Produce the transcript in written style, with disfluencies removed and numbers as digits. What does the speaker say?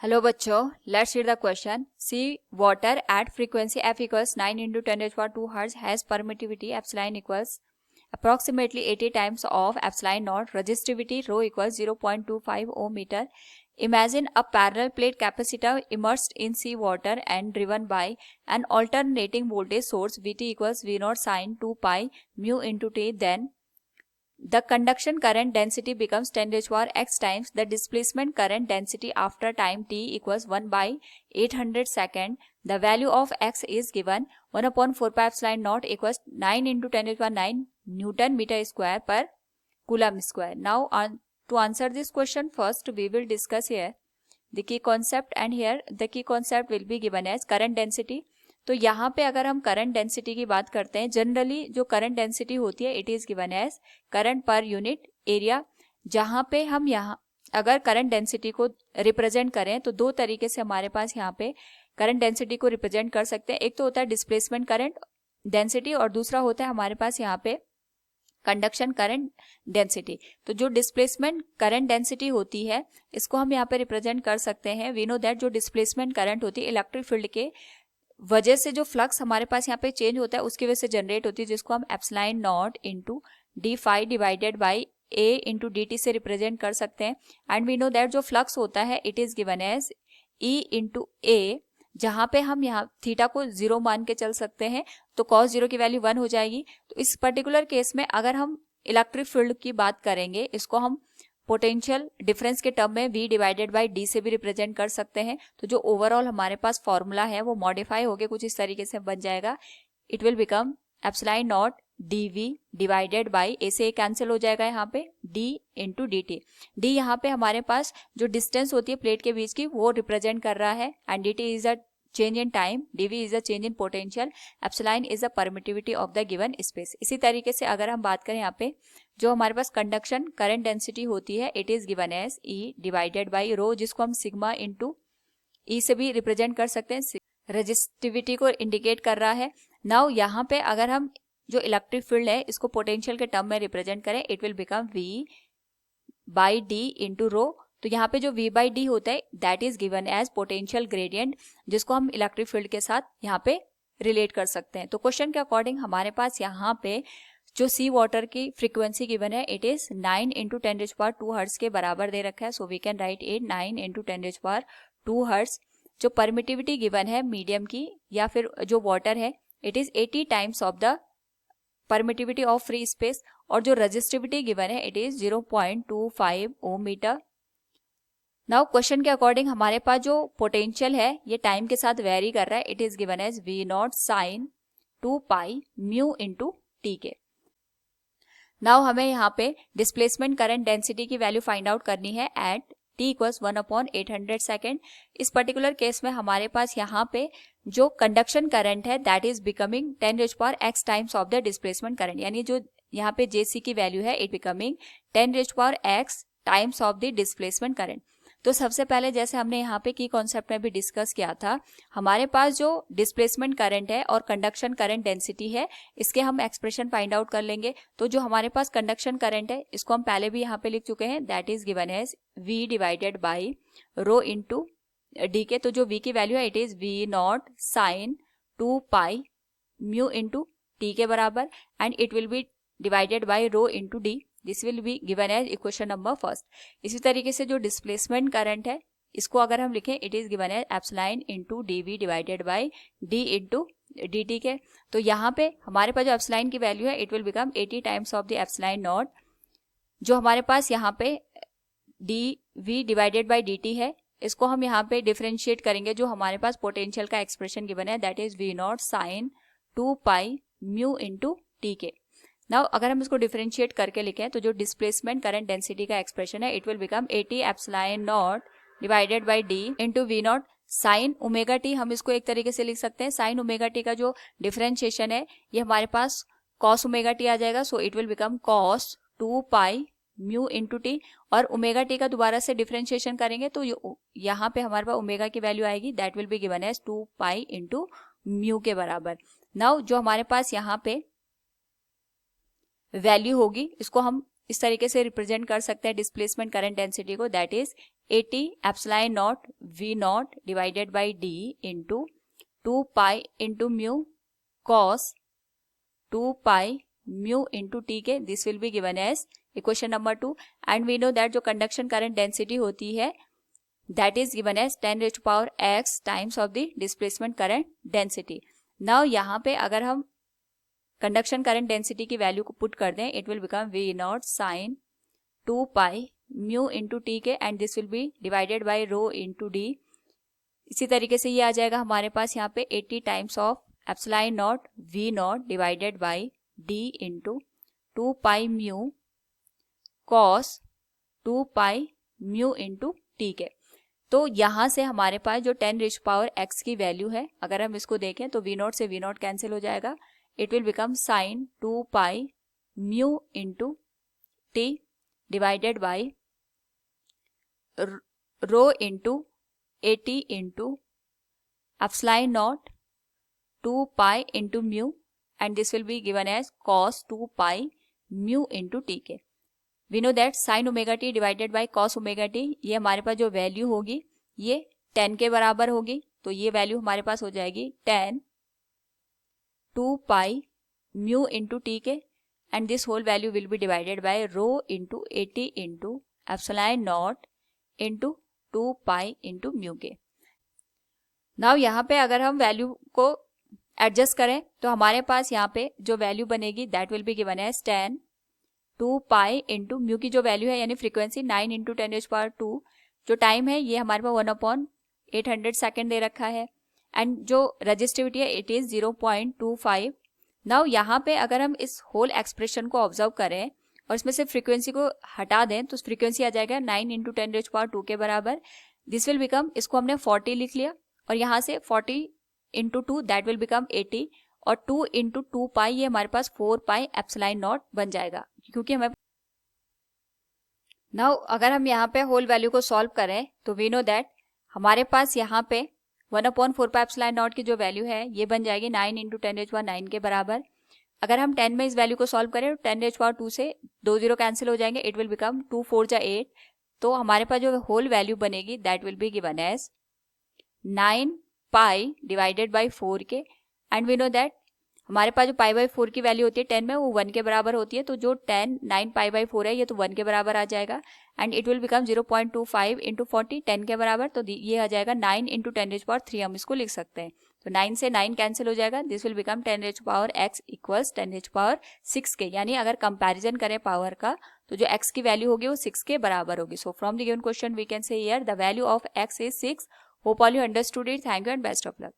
Hello बच्चों, let's read the question. Sea water at frequency f equals 9 into 10 raised to power 2 hertz has permittivity epsilon equals approximately 80 times of epsilon naught. Resistivity rho equals 0.25 ohm meter. Imagine a parallel plate capacitor immersed in sea water and driven by an alternating voltage source Vt equals V naught sin 2 pi mu into t. Then the conduction current density becomes 10 raised to power x times the displacement current density after time t equals 1 by 800 second. The value of x is given 1 upon 4 pi epsilon naught equals 9 into 10 raised to power 9 Newton meter square per Coulomb square. Now to answer this question, first we will discuss here the key concept, and here the key concept will be given as current density. तो यहाँ पे अगर हम current density की बात करते हैं, generally जो करंट डेंसिटी होती है it is given as current per unit area. जहाँ पे हम यहाँ अगर करंट डेंसिटी को रिप्रेजेंट करें तो दो तरीके से हमारे पास यहाँ पे करंट डेंसिटी को रिप्रेजेंट कर सकते हैं. एक तो होता है डिस्प्लेसमेंट करंट डेंसिटी और दूसरा होता है हमारे पास यहाँ पे कंडक्शन करंट डेंसिटी. तो जो डिस्प्लेसमेंट करंट डेंसिटी होती है इसको हम यहाँ पे रिप्रेजेंट कर सकते हैं. वी नो दैट जो डिस्प्लेसमेंट करंट होती है इलेक्ट्रिक फील्ड के वजह से जो फ्लक्स हमारे पास यहाँ पे चेंज होता है उसकी वजह से जनरेट होती है, जिसको हम epsilon not into D phi divided by A into D T से रिप्रेजेंट कर सकते हैं. एंड वी नो दैट जो फ्लक्स होता है it is given as E into A, जहाँ पे हम यहाँ थीटा को 0 मान के चल सकते हैं तो cos 0 की वैल्यू 1 हो जाएगी. तो इस पर्टिकुलर केस में अगर हम इलेक्ट्रिक फील्ड की बात करेंगे इसको हम पोटेंशियल डिफरेंस के टर्म में v डिवाइडेड बाई डी से भी रिप्रेजेंट कर सकते हैं. तो जो ओवरऑल हमारे पास फॉर्मूला है वो मॉडिफाई होके कुछ इस तरीके से बन जाएगा. It will become epsilon nought D V divided by A से कैंसिल हो जाएगा यहाँ पे d into D T. D यहाँ पे हमारे पास जो डिस्टेंस होती है प्लेट के बीच की वो रिप्रेजेंट कर रहा है and D T is a change in time, dv is a change in potential, epsilon is the permittivity of the given space. इसी तरीके से अगर हम बात करें यहाँ पे जो हमारे पास कंडक्शन करंट डेंसिटी होती है it is given as E divided by rho, जिसको हम सिग्मा इंटू ई से भी रिप्रेजेंट कर सकते हैं. रेजिस्टिविटी को इंडिकेट कर रहा है. नाउ यहाँ पे अगर हम जो इलेक्ट्रिक फील्ड है इसको पोटेंशियल के टर्म में रिप्रेजेंट करें it will become V by D into rho. तो यहाँ पे जो V बाई डी होता है that is given as potential gradient, जिसको हम इलेक्ट्रिक फील्ड के साथ यहाँ पे रिलेट कर सकते हैं. तो क्वेश्चन के अकॉर्डिंग हमारे पास यहाँ पे जो सी वाटर की फ्रीक्वेंसी गिवन है it is 9 into 10 raise power 2 hertz के बराबर दे रखा है. So we can write it 9 into 10 raise power 2 hertz. जो परमिटिविटी गिवन है मीडियम की या फिर जो वाटर है it is 80 times of the permittivity of free space. और जो रजिस्टिविटी गिवन है it is 0.25 ohm metre. Now question के अकॉर्डिंग हमारे पास जो पोटेंशियल है ये टाइम के साथ वेरी कर रहा है. It is given as V naught sine 2 pi mu into T के. नाउ हमें यहाँ पे डिस्प्लेसमेंट करंट डेंसिटी की वैल्यू फाइंड आउट करनी है at T equals 1 upon 800 second. इस पर्टिकुलर केस में हमारे पास यहाँ पे जो कंडक्शन करंट है that is becoming 10 raise power x times of the displacement current, यानी जो यहाँ पे जेसी की वैल्यू है it becoming 10 raise power x times of the displacement current. तो सबसे पहले जैसे हमने यहाँ पे की कॉन्सेप्ट में भी डिस्कस किया था, हमारे पास जो डिस्प्लेसमेंट करंट है और कंडक्शन करंट डेंसिटी है इसके हम एक्सप्रेशन फाइंड आउट कर लेंगे. तो जो हमारे पास कंडक्शन करंट है इसको हम पहले भी यहाँ पे लिख चुके हैं that is given as v divided by rho into D के. तो जो v की वैल्यू है it is v naught sine 2 pi mu into T के बराबर and it will be divided by rho into D. This will be given as equation number first. इसी तरीके से जो डिस्प्लेसमेंट करंट है इसको अगर हम लिखें it is given as epsilon into D V divided by D into D T के. तो यहाँ पे हमारे पास जो एप्सिलॉन की वैल्यू है it will become 80 times of the epsilon naught. जो हमारे पास यहाँ पे D V divided by D T है इसको हम यहाँ पे डिफ्रेंशिएट करेंगे. जो हमारे पास पोटेंशियल का एक्सप्रेशन गिवन है that is V naught sine 2 pi mu into T के. नाउ अगर हम इसको डिफरेंशिएट करके लिखें तो जो डिस्प्लेसमेंट करंट डेंसिटी का एक्सप्रेशन है it will become 80 epsilon not divided by D into V naught sine omega T. हम इसको एक तरीके से लिख सकते हैं साइन ओमेगा टी का जो डिफरेंशिएशन है ये हमारे पास कॉस ओमेगा टी आ जाएगा. So it will become cos 2 pi mu into T. और ओमेगा टी का दोबारा से डिफरेंशिएशन करेंगे तो यहाँ पे हमारे पास ओमेगा की वैल्यू आएगी that will be given as 2 pi into mu के बराबर. नाउ जो हमारे पास यहाँ पे वैल्यू होगी इसको हम इस तरीके से रिप्रेजेंट कर सकते हैं डिस्प्लेसमेंट करंट डेंसिटी को that is 80 epsilon nought v nought divided by d into 2 pi into mu cos 2 pi mu into T के. This will be given as equation number 2. And we know that जो conduction current density होती है that is given as 10 raised to power x times of the displacement current density. Now यहाँ पे अगर हम conduction current density की value को put कर दें, it will become v naught sine 2 pi mu into T के and this will be divided by rho into d. इसी तरीके से ये आ जाएगा हमारे पास यहाँ पे 80 times of epsilon nought v nought divided by d into 2 pi mu cos 2 pi mu into T के. तो यहाँ से हमारे पास जो 10 रेज़ पावर x की वैल्यू है, अगर हम इसको देखें तो v नॉट से v नॉट कैंसिल हो जाएगा. It will become sign 2 pi mu into T divided by rho into 80 into epsilon not 2 pi into mu and this will be given as cos 2 pi mu into T के. We know that sine omega t divided by cos omega t, ये हमारे पास जो value होगी ये 10 के बराबर होगी. तो ये वैल्यू हमारे पास हो जाएगी 10 2 पाई म्यू इंटू टी के and this whole value will be divided by rho into 80 into epsilon not into 2 pi into mu के. नाउ यहाँ पे अगर हम वैल्यू को एडजस्ट करें तो हमारे पास यहाँ पे जो वैल्यू बनेगी that will be given as 10 2 pi into mu की जो वैल्यू है यानी फ्रीक्वेंसी 9 इंटू 10 रेज़ पावर 2, जो टाइम है ये हमारे पास 1/800 सेकेंड दे रखा है एंड जो रजिस्टिविटी है इट इज 0.25. नाउ यहाँ पे अगर हम इस होल एक्सप्रेशन को ऑब्जर्व करें और इसमें से फ्रीक्वेंसी को हटा दें तो फ्रीक्वेंसी आ जाएगा 9 इंटू 10 रेज़ पावर 2 के बराबर. दिस विल बिकम, इसको हमने 40 लिख लिया और यहाँ से 40 इंटू 2 दैट विल बिकम 80 और 2 इंटू 2 पाई ये हमारे पास 4 पाई एप्सिलॉन नॉट बन जाएगा. क्योंकि हमें नाउ अगर हम यहाँ पे होल वैल्यू को सॉल्व करें तो वी नो दैट हमारे पास यहाँ पे 1/4 पाई एप्सिलॉन नॉट की जो वैल्यू है ये बन जाएगी 9 इंटू 10 रेज़ पावर 9 के बराबर. अगर हम 10 में इस वैल्यू को सॉल्व करें तो 10 रेज़ पावर 2 से 2 0 कैंसिल हो जाएंगे. इट विल बिकम 2 4 जा 8. तो हमारे पास जो होल वैल्यू बनेगी that will be given as 9 pi divided by 4 के एंड वी नो दैट हमारे पास जो पाई बाई 4 की वैल्यू होती है 10 में वो 1 के बराबर होती है. तो जो 9 पाई बाई 4 है ये तो 1 के बराबर आ जाएगा and it will become 0.25 into 40 10 के बराबर. तो ये आ जाएगा 9 इंटू 10 रेज़ पावर 3 हम इसको लिख सकते हैं. तो 9 से 9 कैंसिल हो जाएगा. This will become 10 raise power x equals 10 raise power 6 के. यानी अगर कंपैरिजन करें पावर का तो जो x की वैल्यू होगी वो 6 के बराबर होगी. So from the given question we can say here the value of x is 6. Hope all you understood it. Thank you and best of luck.